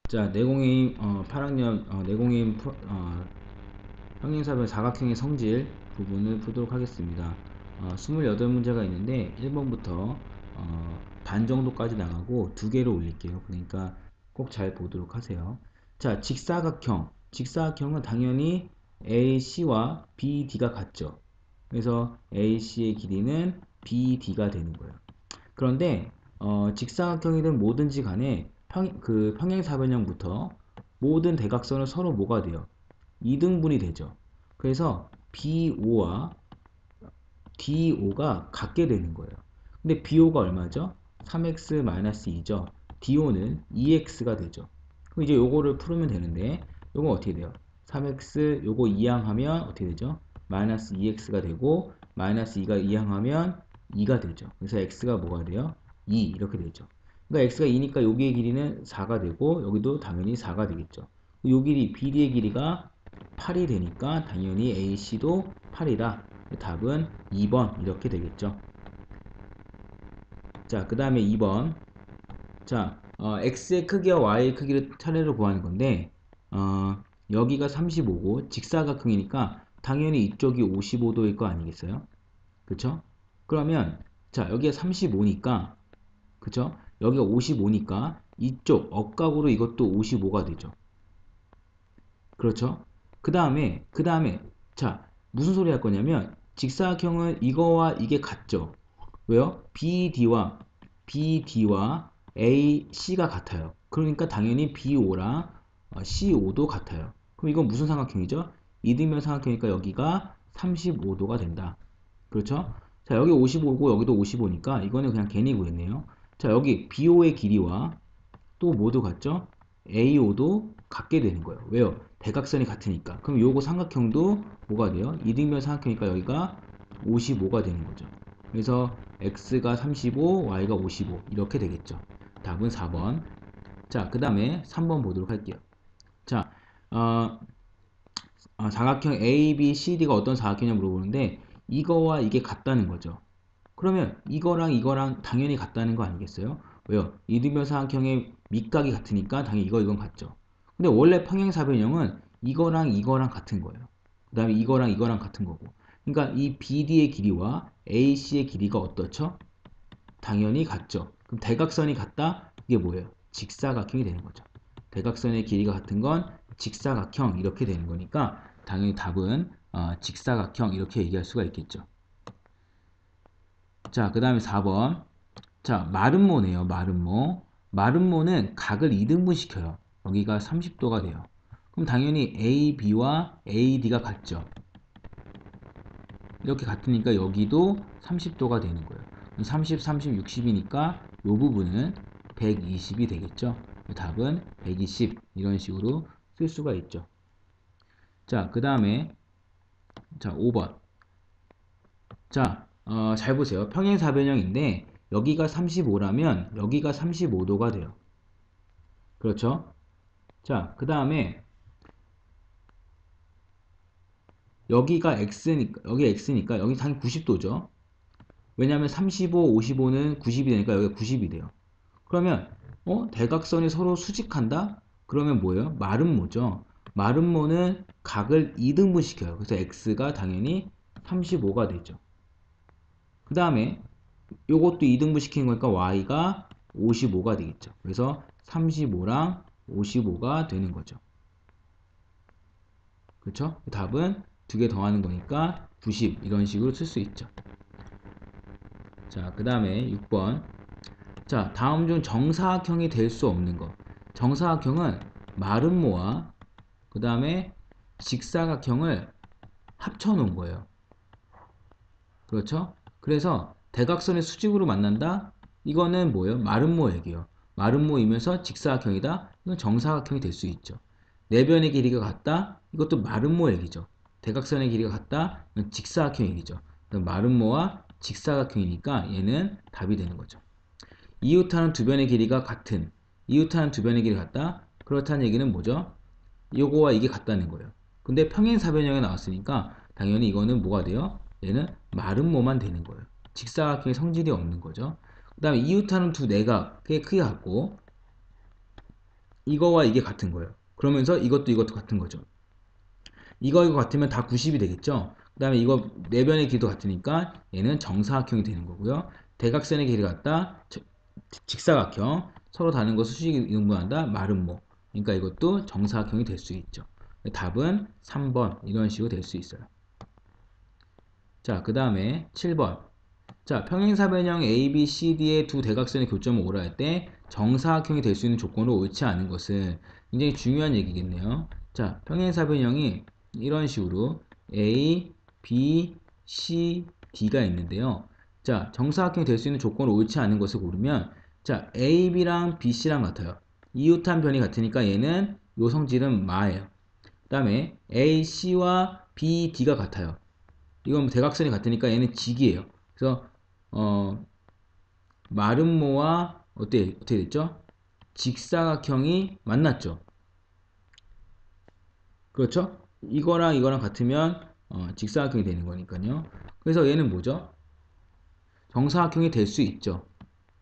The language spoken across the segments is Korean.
자, 내공임 8학년 내공임 평행사변 사각형의 성질 부분을 풀도록 하겠습니다. 28문제가 있는데 1번부터 반 정도까지 나가고 두 개로 올릴게요. 그러니까 꼭 잘 보도록 하세요. 자, 직사각형은 당연히 AC와 BD가 같죠. 그래서 AC의 길이는 BD가 되는 거예요. 그런데 직사각형이든 뭐든지 간에 평행사변형부터 모든 대각선은 서로 뭐가 돼요? 이등분이 되죠. 그래서 BO와 DO가 같게 되는 거예요. 근데 BO가 얼마죠? 3x-2죠. DO는 2x가 되죠. 그럼 이제 요거를 풀으면 되는데 요거 어떻게 돼요? 3x 요거 이항하면 어떻게 되죠? 마이너스 2x가 되고 마이너스 2가 이항하면 2가 되죠. 그래서 x가 뭐가 돼요? 2 이렇게 되죠. 그러니까 x가 2니까 여기의 길이는 4가 되고 여기도 당연히 4가 되겠죠. 요 길이 BD의 길이가 8이 되니까 당연히 AC도 8이다. 답은 2번 이렇게 되겠죠. 자, 그 다음에 2번. 자, x의 크기와 y의 크기를 차례로 구하는 건데 여기가 35고 직사각형이니까 당연히 이쪽이 55도일 거 아니겠어요? 그쵸? 그러면 자, 여기가 35니까 그쵸? 여기가 55니까 이쪽 억각으로 이것도 55가 되죠. 그렇죠? 그 다음에 자, 무슨 소리 할 거냐면 직사각형은 이거와 이게 같죠? 왜요? BD와 AC가 같아요. 그러니까 당연히 BO랑 CO도 같아요. 그럼 이건 무슨 삼각형이죠? 이등변 삼각형이니까 여기가 35도가 된다. 그렇죠? 자, 여기 55고 여기도 55니까 이거는 그냥 괜히 구했네요. 자, 여기 BO의 길이와 또 모두 같죠? AO도 같게 되는 거예요. 왜요? 대각선이 같으니까. 그럼 요거 삼각형도 뭐가 돼요? 이등변 삼각형이니까 여기가 55가 되는 거죠. 그래서 x가 35, y가 55 이렇게 되겠죠. 답은 4번. 자, 그 다음에 3번 보도록 할게요. 자, 사각형 ABCD가 어떤 사각형이냐 물어보는데 이거와 이게 같다는 거죠. 그러면 이거랑 당연히 같다는 거 아니겠어요? 왜요? 이등변 삼각형의 밑각이 같으니까 당연히 이건 같죠. 근데 원래 평행사변형은 이거랑 같은 거예요. 그 다음에 이거랑 같은 거고. 그러니까 이 BD의 길이와 AC의 길이가 어떻죠? 당연히 같죠. 그럼 대각선이 같다? 이게 뭐예요? 직사각형이 되는 거죠. 대각선의 길이가 같은 건 직사각형 이렇게 되는 거니까 당연히 답은 직사각형 이렇게 얘기할 수가 있겠죠. 자, 그 다음에 4번. 자, 마름모네요. 마름모. 마름모는 각을 2등분 시켜요. 여기가 30도가 돼요. 그럼 당연히 AB와 AD가 같죠. 이렇게 같으니까 여기도 30도가 되는 거예요. 30, 30, 60이니까 이 부분은 120이 되겠죠. 답은 120 이런 식으로 쓸 수가 있죠. 자, 그 다음에 자 5번. 자, 잘 보세요. 평행사변형인데 여기가 35라면 여기가 35도가 돼요. 그렇죠? 자, 그 다음에 여기가 x니까 여기 당연히 90도죠. 왜냐하면 35, 55는 90이 되니까 여기가 90이 돼요. 그러면 대각선이 서로 수직한다? 그러면 뭐예요? 마름모죠. 마름모는 각을 2등분 시켜요. 그래서 x가 당연히 35가 되죠. 그 다음에 요것도 2등분 시키는 거니까 y가 55가 되겠죠. 그래서 35랑 55가 되는 거죠. 그렇죠? 답은 두 개 더하는 거니까 90 이런 식으로 쓸 수 있죠. 자, 그 다음에 6번. 자, 다음 중 정사각형이 될 수 없는 거. 정사각형은 마름모와 그 다음에 직사각형을 합쳐 놓은 거예요. 그렇죠? 그래서 대각선의 수직으로 만난다? 이거는 뭐예요? 마름모 얘기예요. 마름모이면서 직사각형이다? 이건 정사각형이 될 수 있죠. 내변의 길이가 같다? 이것도 마름모 얘기죠. 대각선의 길이가 같다? 이건 직사각형 얘기죠. 마름모와 직사각형이니까 얘는 답이 되는 거죠. 이웃하는 두 변의 길이가 같은 이웃하는 두 변의 길이가 같다? 그렇다는 얘기는 뭐죠? 요거와 이게 같다는 거예요. 근데 평행사변형에 나왔으니까 당연히 이거는 뭐가 돼요? 얘는 마름모만 되는 거예요. 직사각형의 성질이 없는 거죠. 그 다음에 이웃하는 두 내각의 크기가 같고 이거와 이게 같은 거예요. 그러면서 이것도 같은 거죠. 이거 같으면 다 90이 되겠죠. 그 다음에 이거 내변의 길이도 같으니까 얘는 정사각형이 되는 거고요. 대각선의 길이가 같다. 직사각형. 서로 다른 것을 수직이 응분한다. 마름모. 그러니까 이것도 정사각형이 될 수 있죠. 답은 3번 이런 식으로 될 수 있어요. 자, 그 다음에 7번. 자, 평행사변형 ABCD의 두 대각선의 교점을 오라 할 때 정사각형이 될 수 있는 조건으로 옳지 않은 것은 굉장히 중요한 얘기겠네요. 자, 평행사변형이 이런 식으로 A, B, C, D가 있는데요. 자, 정사각형이 될 수 있는 조건으로 옳지 않은 것을 고르면 자, A, B랑 B, C랑 같아요. 이웃한 변이 같으니까 얘는 요 성질은 마예요. 그 다음에 A, C와 B, D가 같아요. 이건 대각선이 같으니까 얘는 직이에요. 그래서 마름모와 어떻게 됐죠? 직사각형이 만났죠. 그렇죠? 이거랑 이거랑 같으면 직사각형이 되는 거니까요. 그래서 얘는 뭐죠? 정사각형이 될 수 있죠.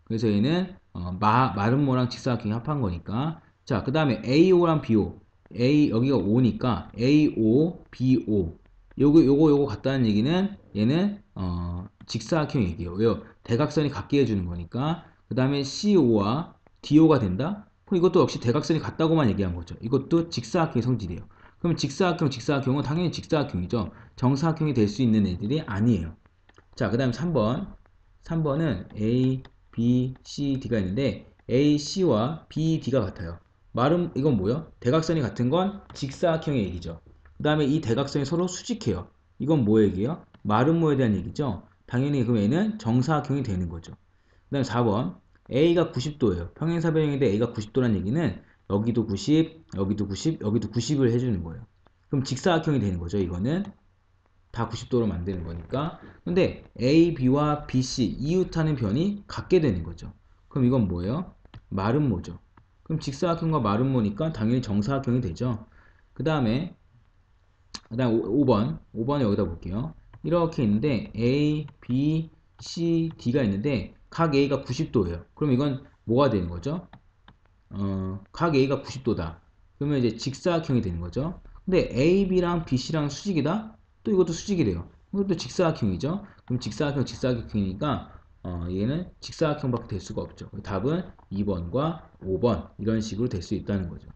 그래서 얘는 마름모랑 직사각형이 합한 거니까. 자, 그 다음에 AO랑 BO. 여기가 O니까 AO, BO. 요거 같다는 얘기는 얘는 직사각형 얘기예요. 왜요? 대각선이 같게 해주는 거니까. 그 다음에 CO와 DO가 된다? 그럼 이것도 역시 대각선이 같다고만 얘기한 거죠. 이것도 직사각형의 성질이에요. 그럼 직사각형은 당연히 직사각형이죠. 정사각형이 될 수 있는 애들이 아니에요. 자, 그 다음 3번. 3번은 A, B, C, D가 있는데 A, C와 B, D가 같아요. 이건 뭐요? 대각선이 같은 건 직사각형의 얘기죠. 그 다음에 이 대각선이 서로 수직해요. 이건 뭐 얘기예요? 마름모에 대한 얘기죠. 당연히 그럼 얘는 정사각형이 되는 거죠. 그 다음 4번. A가 90도예요. 평행사변형인데 A가 90도란 얘기는 여기도 90, 여기도 90, 여기도 90을 해주는 거예요. 그럼 직사각형이 되는 거죠. 이거는. 다 90도로 만드는 거니까. 근데 A, B와 B, C 이웃하는 변이 같게 되는 거죠. 그럼 이건 뭐예요? 마름모죠. 그럼 직사각형과 마름모니까 당연히 정사각형이 되죠. 그 다음에 5번 5번에 여기다 볼게요. 이렇게 있는데 A, B, C, D가 있는데 각 A가 90도예요. 그럼 이건 뭐가 되는 거죠? 각 A가 90도다. 그러면 이제 직사각형이 되는 거죠. 근데 A, B랑 B, C랑 수직이다? 또 이것도 수직이래요. 이것도 직사각형이죠. 그럼 직사각형이니까 얘는 직사각형밖에 될 수가 없죠. 답은 2번과 5번 이런 식으로 될 수 있다는 거죠.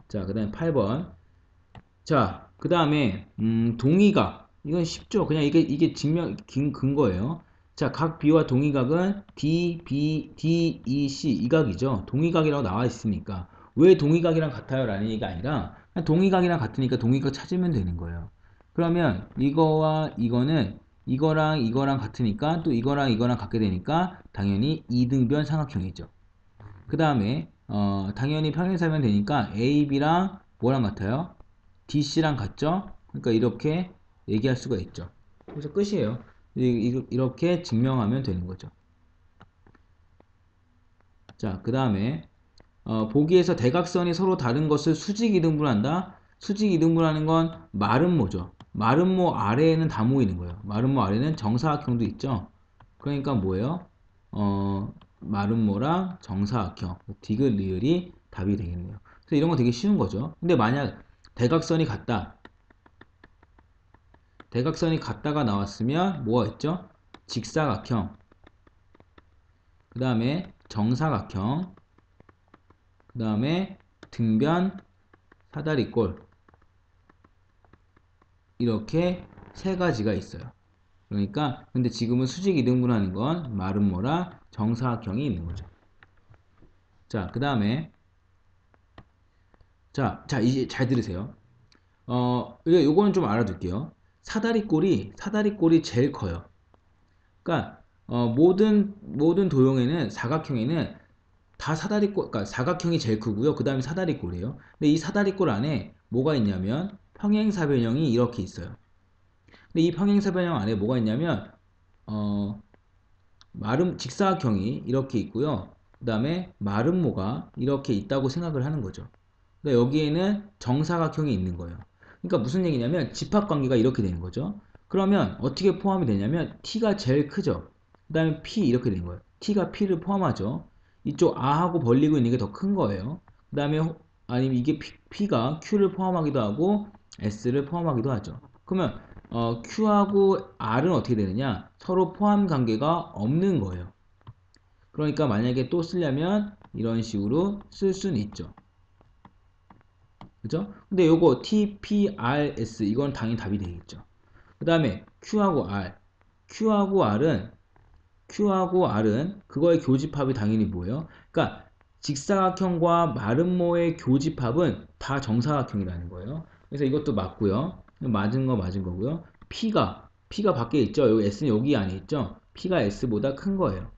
자, 그 다음에 8번. 자, 그 다음에 동의각. 이건 쉽죠. 그냥 이게 근거예요. 자, 각 B와 동의각은 D, B, D, E, C 이 각이죠. 동의각이라고 나와 있으니까 왜 동의각이랑 같아요? 라는 얘기가 아니라 그냥 동의각이랑 같으니까 동의각 찾으면 되는 거예요. 그러면 이거와 이거는 이거랑 같으니까 또 이거랑 같게 되니까 당연히 이등변 삼각형이죠. 그 다음에 당연히 평행사면 되니까 A, B랑 뭐랑 같아요? DC랑 같죠? 그러니까 이렇게 얘기할 수가 있죠. 그래서 끝이에요. 이렇게 증명하면 되는 거죠. 자, 그 다음에 보기에서 대각선이 서로 다른 것을 수직 이등분한다. 수직 이등분하는 건 마름모죠. 마름모 아래에는 다 모이는 거예요. 마름모 아래는 정사각형도 있죠. 그러니까 뭐예요? 마름모랑 정사각형, 디귿, 리을이 답이 되겠네요. 그래서 이런 거 되게 쉬운 거죠. 근데 만약 대각선이 같다. 대각선이 같다가 나왔으면 뭐가 있죠? 직사각형, 그 다음에 정사각형, 그 다음에 등변, 사다리꼴 이렇게 세 가지가 있어요. 그러니까 근데 지금은 수직 이등분하는 건 마름모라 정사각형이 있는 거죠. 자, 그 다음에 자 이제 잘 들으세요. 요거는 좀 알아둘게요. 사다리꼴이 제일 커요. 그러니까 모든 도형에는 사각형에는 다 사다리꼴, 그러니까 사각형이 제일 크고요. 그 다음에 사다리꼴이에요. 근데 이 사다리꼴 안에 뭐가 있냐면 평행사변형이 이렇게 있어요. 근데 이 평행사변형 안에 뭐가 있냐면 직사각형이 이렇게 있고요. 그 다음에 마름모가 이렇게 있다고 생각을 하는 거죠. 그러니까 여기에는 정사각형이 있는 거예요. 그러니까 무슨 얘기냐면 집합관계가 이렇게 되는 거죠. 그러면 어떻게 포함이 되냐면 t가 제일 크죠. 그 다음에 p 이렇게 되는 거예요. t가 p를 포함하죠. 이쪽 R하고 벌리고 있는 게 더 큰 거예요. 그 다음에 아니면 이게 P가 Q를 포함하기도 하고 S를 포함하기도 하죠. 그러면 Q하고 R은 어떻게 되느냐? 서로 포함 관계가 없는 거예요. 그러니까 만약에 또 쓰려면 이런 식으로 쓸 수는 있죠. 그죠? 근데 요거 T, P, R, S 이건 당연히 답이 되겠죠. 그 다음에 Q하고 R은 그거의 교집합이 당연히 뭐예요? 그러니까 직사각형과 마름모의 교집합은 다 정사각형이라는 거예요. 그래서 이것도 맞고요. 맞은 거 맞은 거고요. P가 밖에 있죠. 여기 S는 여기 안에 있죠. P가 S보다 큰 거예요.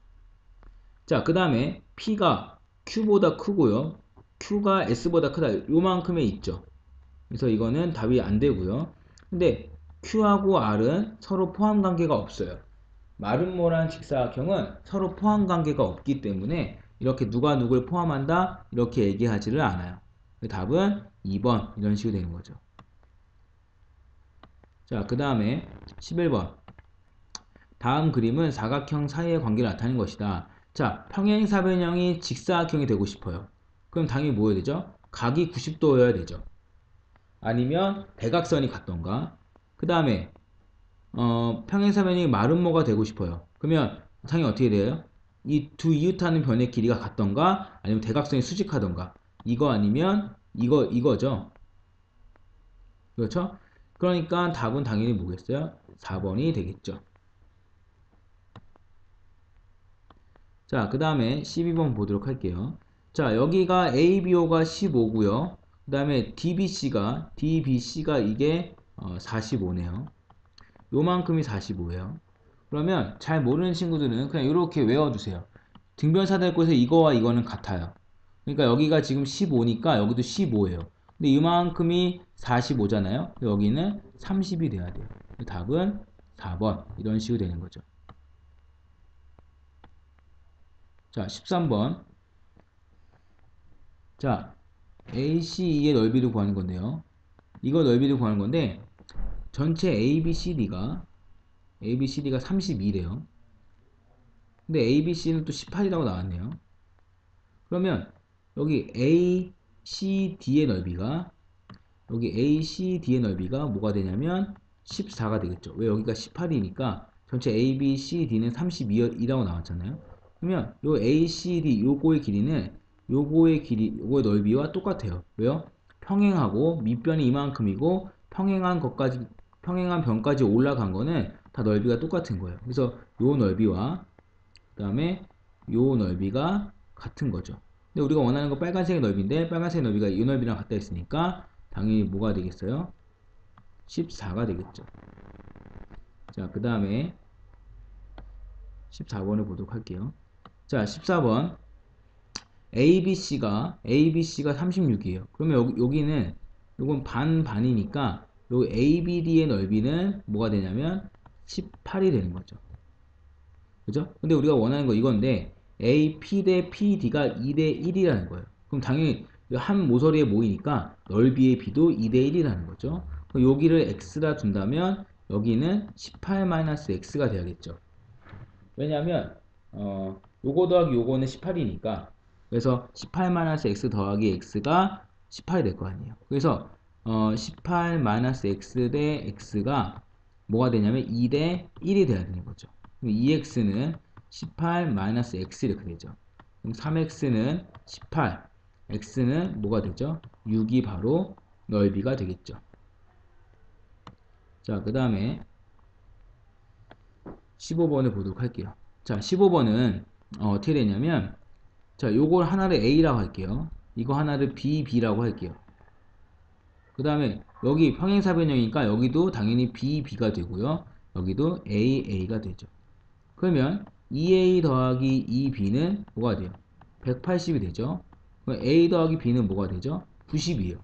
자, 그 다음에 P가 Q보다 크고요. Q가 S보다 크다. 요만큼에 있죠. 그래서 이거는 답이 안 되고요. 근데 Q하고 R은 서로 포함 관계가 없어요. 마름모란 직사각형은 서로 포함 관계가 없기 때문에 이렇게 누가 누굴 포함한다 이렇게 얘기하지를 않아요. 답은 2번 이런 식으로 되는 거죠. 자, 그 다음에 11번 다음 그림은 사각형 사이의 관계를 나타내는 것이다. 자, 평행사변형이 직사각형이 되고 싶어요. 그럼 당연히 뭐 해야 되죠? 각이 90도여야 되죠. 아니면 대각선이 같던가. 그 다음에 평행사변이 마름모가 되고 싶어요. 그러면 당연히 어떻게 돼요? 이 두 이웃하는 변의 길이가 같던가 아니면 대각선이 수직하던가. 이거 아니면 이거죠. 그렇죠? 그러니까 답은 당연히 뭐겠어요? 4번이 되겠죠. 자, 그 다음에 12번 보도록 할게요. 자, 여기가 ABO가 15고요. 그 다음에 DBC가 이게 45네요. 요만큼이 45예요. 그러면 잘 모르는 친구들은 그냥 이렇게 외워두세요. 등변사될 곳에 이거와 이거는 같아요. 그러니까 여기가 지금 15니까 여기도 15예요. 근데 이만큼이 45잖아요. 여기는 30이 돼야 돼요. 답은 4번 이런 식으로 되는 거죠. 자, 13번. 자, ACE의 넓이를 구하는 건데요. 이거 넓이를 구하는 건데 전체 ABCD가 32래요. 근데 ABC는 또 18이라고 나왔네요. 그러면 여기 ACD의 넓이가 뭐가 되냐면 14가 되겠죠. 왜 여기가 18이니까 전체 ABCD는 32이라고 나왔잖아요. 그러면 요 ACD 요거의 넓이와 똑같아요. 왜요? 평행하고 밑변이 이만큼이고 평행한 변까지 올라간 거는 다 넓이가 똑같은 거예요. 그래서 요 넓이와 그 다음에 요 넓이가 같은 거죠. 근데 우리가 원하는 거 빨간색의 넓이인데 빨간색 넓이가 이 넓이랑 같다 했으니까 당연히 뭐가 되겠어요? 14가 되겠죠. 자, 그 다음에 14번을 보도록 할게요. 자, 14번 ABC가 36이에요. 그러면 여기는 요건 반이니까 요 ABD의 넓이는 뭐가 되냐면 18이 되는 거죠. 그죠? 근데 우리가 원하는 거 이건데 AP 대 PD가 2대 1이라는 거예요. 그럼 당연히 한 모서리에 모이니까 넓이의 B도 2대 1이라는 거죠. 그럼 여기를 X라 둔다면 여기는 18-X가 돼야겠죠. 왜냐하면 요거 더하기 요거는 18이니까 그래서 18-X 더하기 X가 18이 될 거 아니에요. 그래서 18-X 대 X가 뭐가 되냐면 2대 1이 돼야 되는 거죠. 그럼 2x는 18-x 이렇게 되죠. 그럼 3x는 18, x는 뭐가 되죠? 6이 바로 넓이가 되겠죠. 자, 그 다음에 15번을 보도록 할게요. 자, 15번은 어떻게 되냐면 자, 요걸 하나를 A라고 할게요. 이거 하나를 B라고 할게요. 그 다음에 여기 평행사변형이니까 여기도 당연히 B가 되고요. 여기도 A가 되죠. 그러면 2A 더하기 2B는 뭐가 돼요? 180이 되죠. 그럼 A 더하기 B는 뭐가 되죠? 90이에요.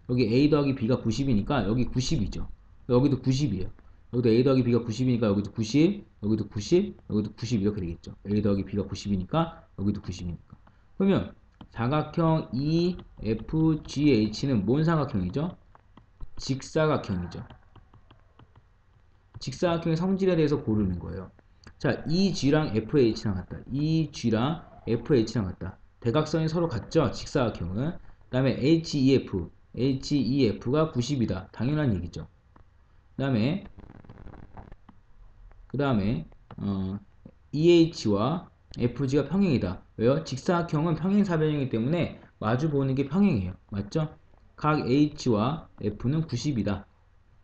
여기 A 더하기 B가 90이니까 여기 90이죠. 여기도 90이에요. 여기도 A 더하기 B가 90이니까 여기도 90, 여기도 90, 여기도 90 이렇게 되겠죠. A 더하기 B가 90이니까 여기도 90이니까. 그러면 사각형 EFGH는 뭔 사각형이죠? 직사각형이죠. 직사각형의 성질에 대해서 고르는 거예요. 자, EG랑 FH랑 같다. EG랑 FH랑 같다. 대각선이 서로 같죠? 직사각형은. 그 다음에 HEF가 90이다. 당연한 얘기죠. 그 다음에 EH와 FG가 평행이다. 왜요? 직사각형은 평행사변이기 때문에 마주 보는 게 평행이에요. 맞죠? 각 H와 F는 90이다.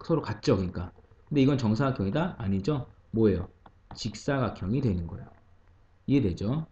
서로 같죠? 그러니까. 근데 이건 정사각형이다? 아니죠? 뭐예요? 직사각형이 되는 거예요. 이해되죠?